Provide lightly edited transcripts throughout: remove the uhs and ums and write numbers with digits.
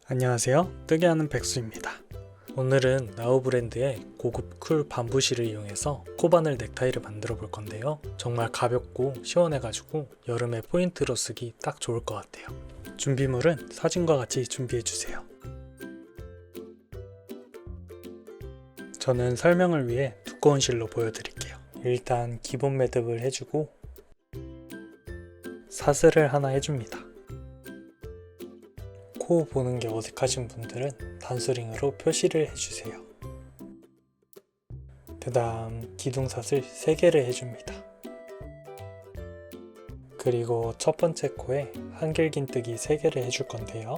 안녕하세요. 뜨게 하는 백수입니다. 오늘은 나우 브랜드의 고급 쿨 밤부시를 이용해서 코바늘 넥타이를 만들어 볼 건데요. 정말 가볍고 시원해가지고 여름에 포인트로 쓰기 딱 좋을 것 같아요. 준비물은 사진과 같이 준비해 주세요. 저는 설명을 위해 두꺼운 실로 보여드릴게요. 일단 기본 매듭을 해주고 사슬을 하나 해줍니다. 코 보는 게 어색하신 분들은 단수링으로 표시를 해주세요. 그 다음 기둥사슬 3개를 해줍니다. 그리고 첫 번째 코에 한길긴뜨기 3개를 해줄 건데요.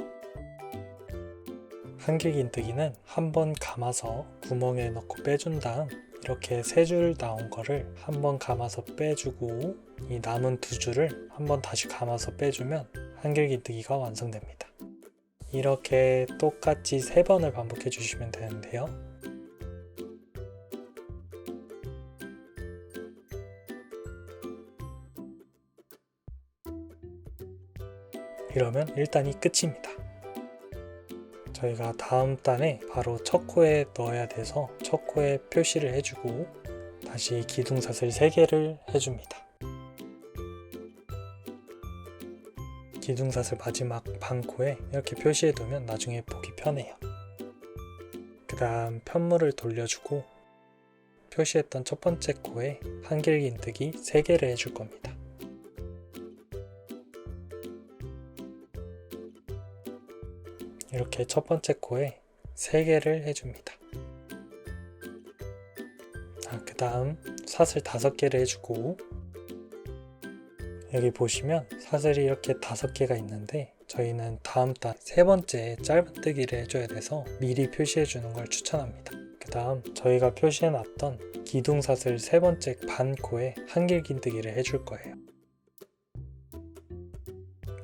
한길긴뜨기는 한번 감아서 구멍에 넣고 빼준 다음 이렇게 3줄 나온 거를 한번 감아서 빼주고 이 남은 2줄을 한번 다시 감아서 빼주면 한길긴뜨기가 완성됩니다. 이렇게 똑같이 3번을 반복해 주시면 되는데요. 이러면 일단이 끝입니다. 저희가 다음 단에 바로 첫 코에 넣어야 돼서 첫 코에 표시를 해주고 다시 기둥사슬 3개를 해줍니다. 기둥사슬 마지막 반코에 이렇게 표시해두면 나중에 보기 편해요. 그 다음 편물을 돌려주고 표시했던 첫 번째 코에 한길긴뜨기 3개를 해줄 겁니다. 이렇게 첫 번째 코에 3개를 해줍니다. 그 다음 사슬 5개를 해주고 여기 보시면 사슬이 이렇게 5개가 있는데 저희는 다음 단 3번째 짧은뜨기를 해줘야 돼서 미리 표시해 주는 걸 추천합니다. 그 다음 저희가 표시해 놨던 기둥사슬 3번째 반코에 한길긴뜨기를 해줄 거예요.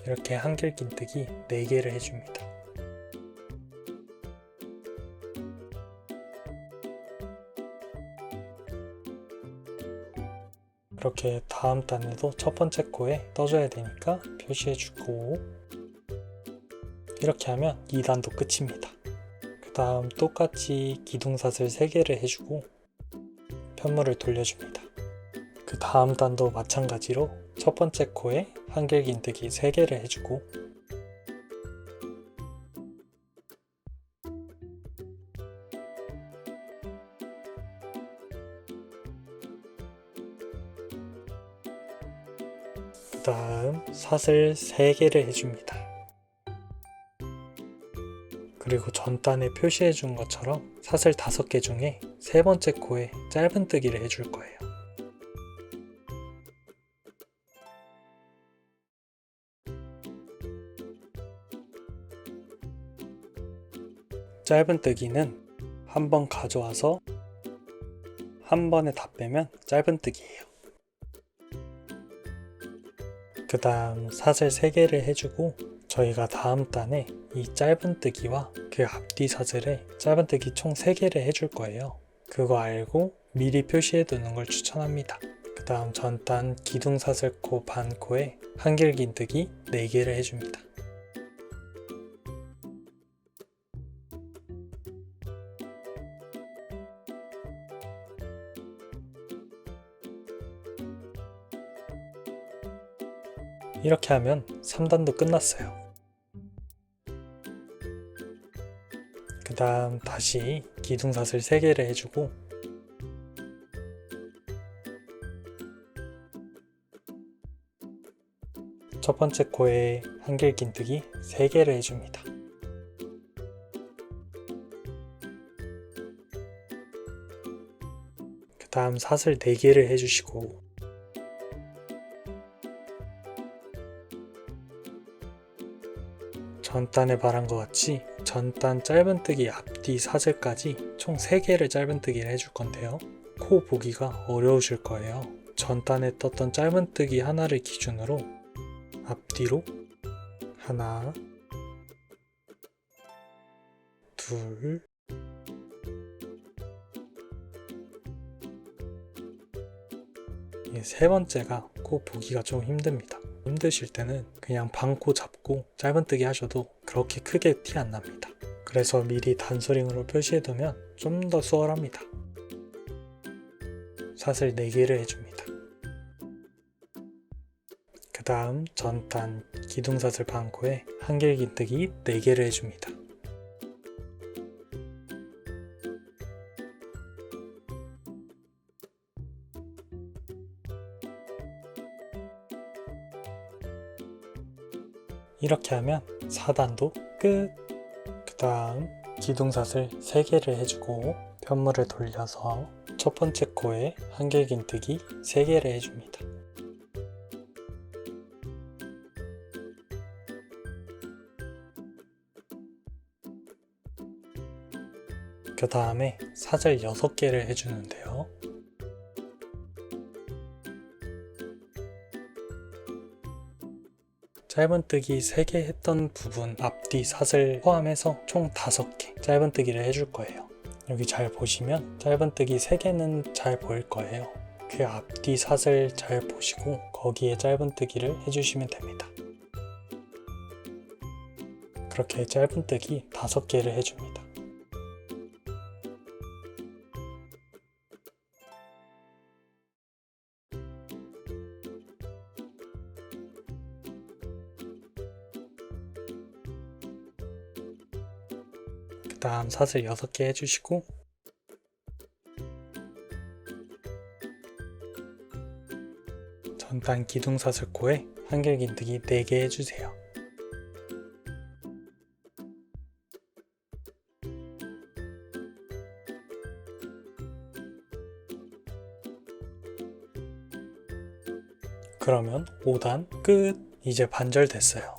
이렇게 한길긴뜨기 4개를 해줍니다. 이렇게 다음 단에도 첫 번째 코에 떠줘야 되니까 표시해주고 이렇게 하면 2단도 끝입니다. 그 다음 똑같이 기둥사슬 3개를 해주고 편물을 돌려줍니다. 그 다음 단도 마찬가지로 첫 번째 코에 한길긴뜨기 3개를 해주고 그 다음 사슬 3개를 해줍니다. 그리고 전단에 표시해준 것처럼 사슬 5개 중에 3번째 코에 짧은뜨기를 해줄 거예요. 짧은뜨기는 한번 가져와서 한 번에 다 빼면 짧은뜨기예요. 그 다음 사슬 3개를 해주고 저희가 다음 단에 이 짧은뜨기와 그 앞뒤 사슬에 짧은뜨기 총 3개를 해줄 거예요. 그거 알고 미리 표시해 두는 걸 추천합니다. 그 다음 전단 기둥사슬코 반코에 한길긴뜨기 4개를 해줍니다. 이렇게 하면 3단도 끝났어요. 그 다음 다시 기둥사슬 3개를 해주고 첫 번째 코에 한길긴뜨기 3개를 해줍니다. 그 다음 사슬 4개를 해주시고 전단에 말한 것 같이 전단 짧은뜨기 앞뒤 사슬까지 총 3개를 짧은뜨기를 해줄 건데요. 코 보기가 어려우실 거예요. 전단에 떴던 짧은뜨기 하나를 기준으로 앞뒤로 하나, 둘, 세 번째가 코 보기가 좀 힘듭니다. 힘드실 때는 그냥 반코 잡고 짧은뜨기 하셔도 그렇게 크게 티 안 납니다. 그래서 미리 단소링으로 표시해두면 좀 더 수월합니다. 사슬 4개를 해줍니다. 그 다음 전단 기둥사슬 반코에 한길긴뜨기 4개를 해줍니다. 이렇게 하면 4단도 끝! 그 다음 기둥사슬 3개를 해주고 편물을 돌려서 첫 번째 코에 한길긴뜨기 3개를 해줍니다. 그 다음에 사슬 6개를 해주는데요. 짧은뜨기 3개 했던 부분 앞뒤 사슬 포함해서 총 5개 짧은뜨기를 해줄 거예요. 여기 잘 보시면 짧은뜨기 3개는 잘 보일 거예요. 그 앞뒤 사슬 잘 보시고 거기에 짧은뜨기를 해주시면 됩니다. 그렇게 짧은뜨기 5개를 해줍니다. 그 다음 사슬 6개 해주시고 전단 기둥사슬 코에 한길긴뜨기 4개 해주세요. 그러면 5단 끝! 이제 반절 됐어요.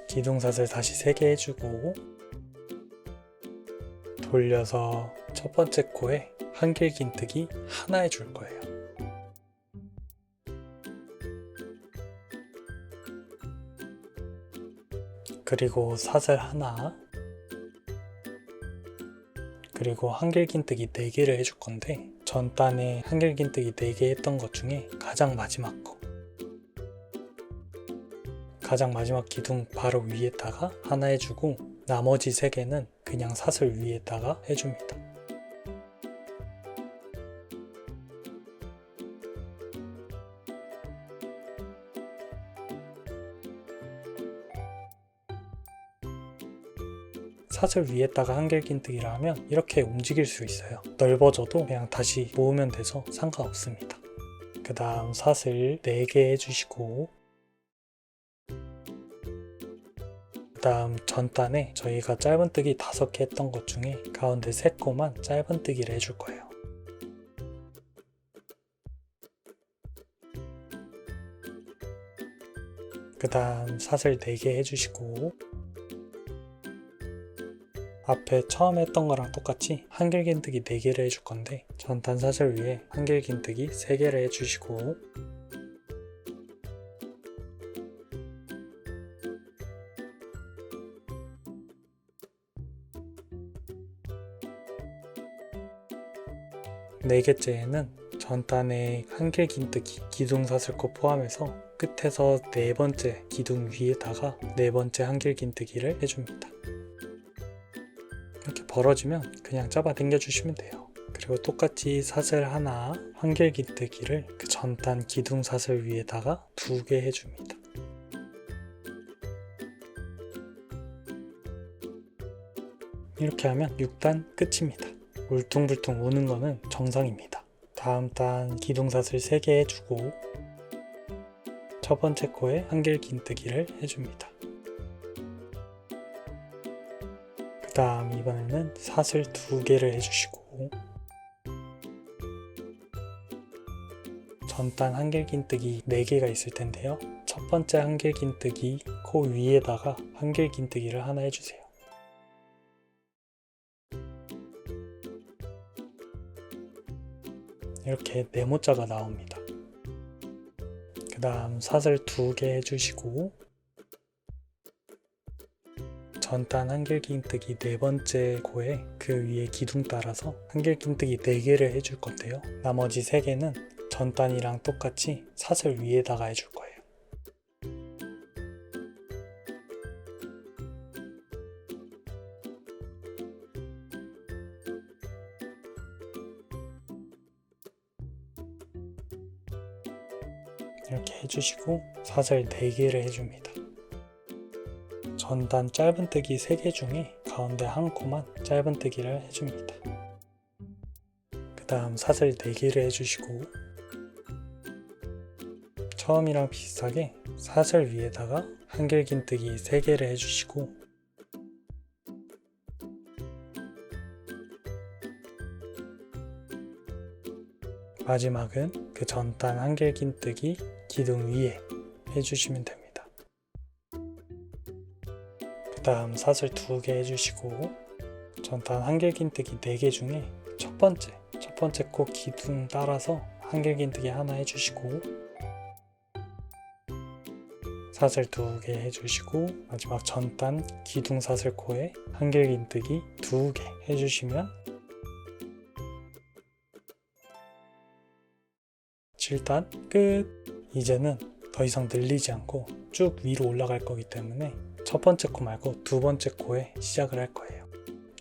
기둥사슬 다시 3개 해주고 돌려서 첫 번째 코에 한길긴뜨기 하나 해줄 거예요. 그리고 사슬 하나, 그리고 한길긴뜨기 4개를 해줄 건데 전단에 한길긴뜨기 4개 했던 것 중에 가장 마지막 거, 가장 마지막 기둥 바로 위에다가 하나 해주고 나머지 3개는 그냥 사슬 위에다가 해줍니다. 사슬 위에다가 한길긴뜨기를 하면 이렇게 움직일 수 있어요. 넓어져도 그냥 다시 모으면 돼서 상관없습니다. 그 다음 사슬 4개 해주시고 그 다음 전단에 저희가 짧은뜨기 5개 했던 것 중에 가운데 3코만 짧은뜨기를 해줄 거예요. 그 다음 사슬 4개 해주시고 앞에 처음 했던 거랑 똑같이 한길긴뜨기 4개를 해줄 건데 전단 사슬 위에 한길긴뜨기 3개를 해주시고 네 개째에는 전단에 한길긴뜨기 기둥사슬코 포함해서 끝에서 4번째 기둥 위에다가 4번째 한길긴뜨기를 해줍니다. 이렇게 벌어지면 그냥 잡아 당겨 주시면 돼요. 그리고 똑같이 사슬 하나 한길긴뜨기를 그 전단 기둥사슬 위에다가 2개 해줍니다. 이렇게 하면 6단 끝입니다. 울퉁불퉁 우는 거는 정상입니다. 다음 단 기둥사슬 3개 해주고 첫 번째 코에 한길긴뜨기를 해줍니다. 그 다음 이번에는 사슬 2개를 해주시고 전단 한길긴뜨기 4개가 있을 텐데요. 첫 번째 한길긴뜨기 코 위에다가 한길긴뜨기를 하나 해주세요. 이렇게 네모자가 나옵니다. 그 다음 사슬 2개 해주시고 전단 한길긴뜨기 4번째 코에 그 위에 기둥 따라서 한길긴뜨기 4개를 해줄 건데요. 나머지 3개는 전단이랑 똑같이 사슬 위에다가 해줄 거예요. 이렇게 해주시고 사슬 4개를 해줍니다. 전단 짧은뜨기 3개 중에 가운데 한 코만 짧은뜨기를 해줍니다. 그 다음 사슬 4개를 해주시고 처음이랑 비슷하게 사슬 위에다가 한길긴뜨기 3개를 해주시고 마지막은 그 전단 한길긴뜨기 기둥 위에 해주시면 됩니다. 그 다음 사슬 2개 해주시고 전단 한길긴뜨기 4개 중에 첫 번째 코 기둥 따라서 한길긴뜨기 하나 해주시고 사슬 2개 해주시고 마지막 전단 기둥 사슬코에 한길긴뜨기 2개 해주시면 7단 끝! 이제는 더 이상 늘리지 않고 쭉 위로 올라갈 거기 때문에 첫 번째 코 말고 두 번째 코에 시작을 할 거예요.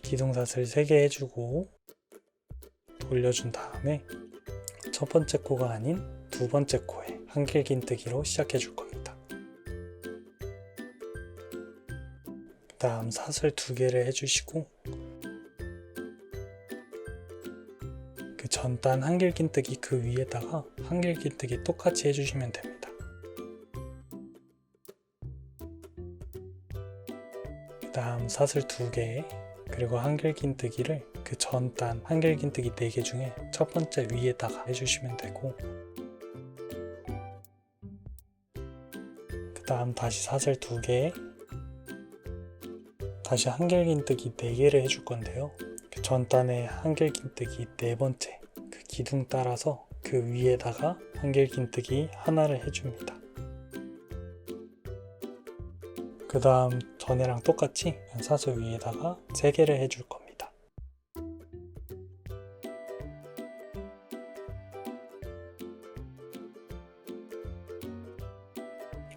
기둥 사슬 3개 해주고 돌려준 다음에 첫 번째 코가 아닌 두 번째 코에 한길긴뜨기로 시작해 줄 겁니다. 그 다음 사슬 2개를 해주시고 그 전단 한길긴뜨기 그 위에다가 한길긴뜨기 똑같이 해주시면 됩니다. 그 다음 사슬 2개 그리고 한길긴뜨기를 그 전단 한길긴뜨기 4개 중에 첫 번째 위에다가 해주시면 되고 그 다음 다시 사슬 2개 다시 한길긴뜨기 4개를 해줄 건데요. 그 전단에 한길긴뜨기 4번째 그 기둥 따라서 그 위에다가 한길긴뜨기 하나를 해줍니다. 그 다음 전에랑 똑같이 사슬 위에다가 3개를 해줄 겁니다.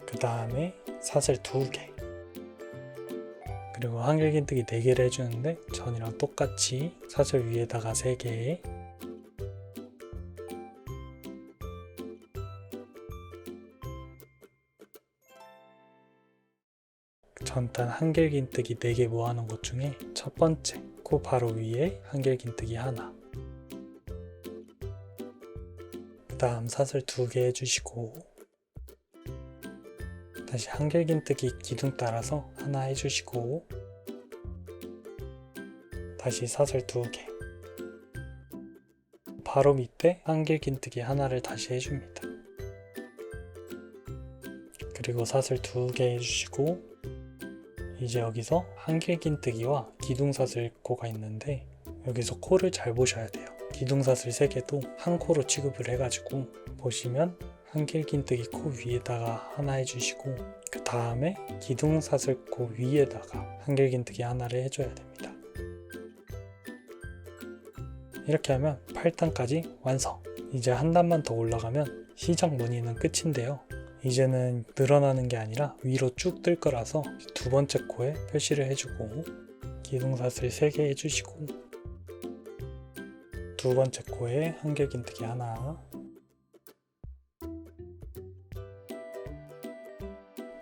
그 다음에 사슬 2개 그리고 한길긴뜨기 4개를 해주는데 전이랑 똑같이 사슬 위에다가 3개 전단 한길긴뜨기 4개 모아놓은 것 중에 첫 번째 코 바로 위에 한길긴뜨기 하나 그 다음 사슬 2개 해주시고 다시 한길긴뜨기 기둥 따라서 하나 해주시고 다시 사슬 2개 바로 밑에 한길긴뜨기 하나를 다시 해줍니다. 그리고 사슬 2개 해주시고 이제 여기서 한길긴뜨기와 기둥사슬코가 있는데 여기서 코를 잘 보셔야 돼요. 기둥사슬 3개도 한 코로 취급을 해가지고 보시면 한길긴뜨기 코 위에다가 하나 해주시고 그 다음에 기둥사슬코 위에다가 한길긴뜨기 하나를 해줘야 됩니다. 이렇게 하면 8단까지 완성! 이제 한 단만 더 올라가면 시작 무늬는 끝인데요. 이제는 늘어나는 게 아니라 위로 쭉 뜰 거라서 두 번째 코에 표시를 해주고 기둥사슬 3개 해주시고 두 번째 코에 한길긴뜨기 하나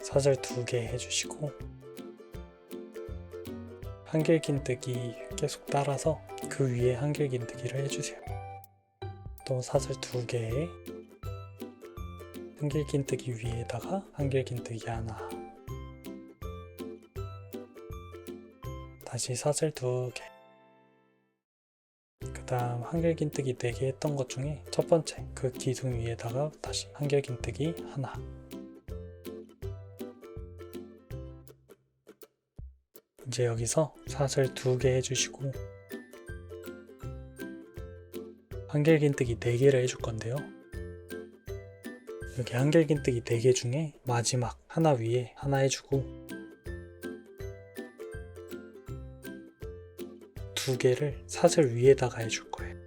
사슬 2개 해주시고 한길긴뜨기 계속 따라서 그 위에 한길긴뜨기를 해주세요. 또 사슬 2개 한길긴뜨기 위에다가 한길긴뜨기 하나 다시 사슬 2개 그 다음 한길긴뜨기 4개 했던 것 중에 첫 번째 그 기둥 위에다가 다시 한길긴뜨기 하나 이제 여기서 사슬 2개 해주시고 한길긴뜨기 4개를 해줄 건데요. 여기 한길긴뜨기 4개 중에 마지막 하나 위에 하나 해주고 2개를 사슬 위에다가 해줄 거예요.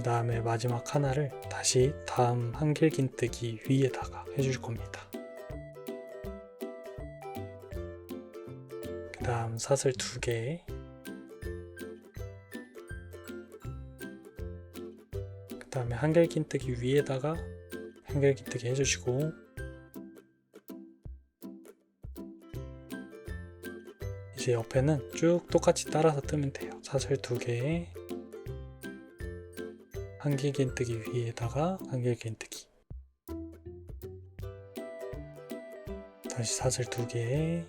그 다음에 마지막 하나를 다시 다음 한길긴뜨기 위에다가 해줄 겁니다. 그 다음 사슬 2개, 그 다음에 한길긴뜨기 위에다가 한길긴뜨기 해주시고, 이제 옆에는 쭉 똑같이 따라서 뜨면 돼요. 사슬 2개에 한길긴뜨기 위에다가 한길긴뜨기, 다시 사슬 2개에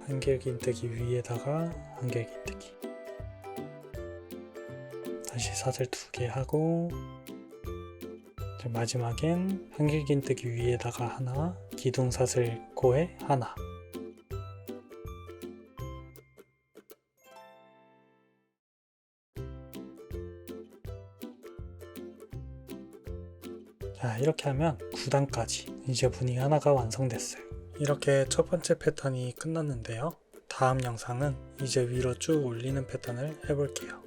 한길긴뜨기 위에다가 한길긴뜨기, 다시 사슬 2개 하고, 마지막엔 한길긴뜨기 위에다가 하나, 기둥사슬 코에 하나. 자, 이렇게 하면 9단까지 이제 무늬 하나가 완성됐어요. 이렇게 첫 번째 패턴이 끝났는데요. 다음 영상은 이제 위로 쭉 올리는 패턴을 해볼게요.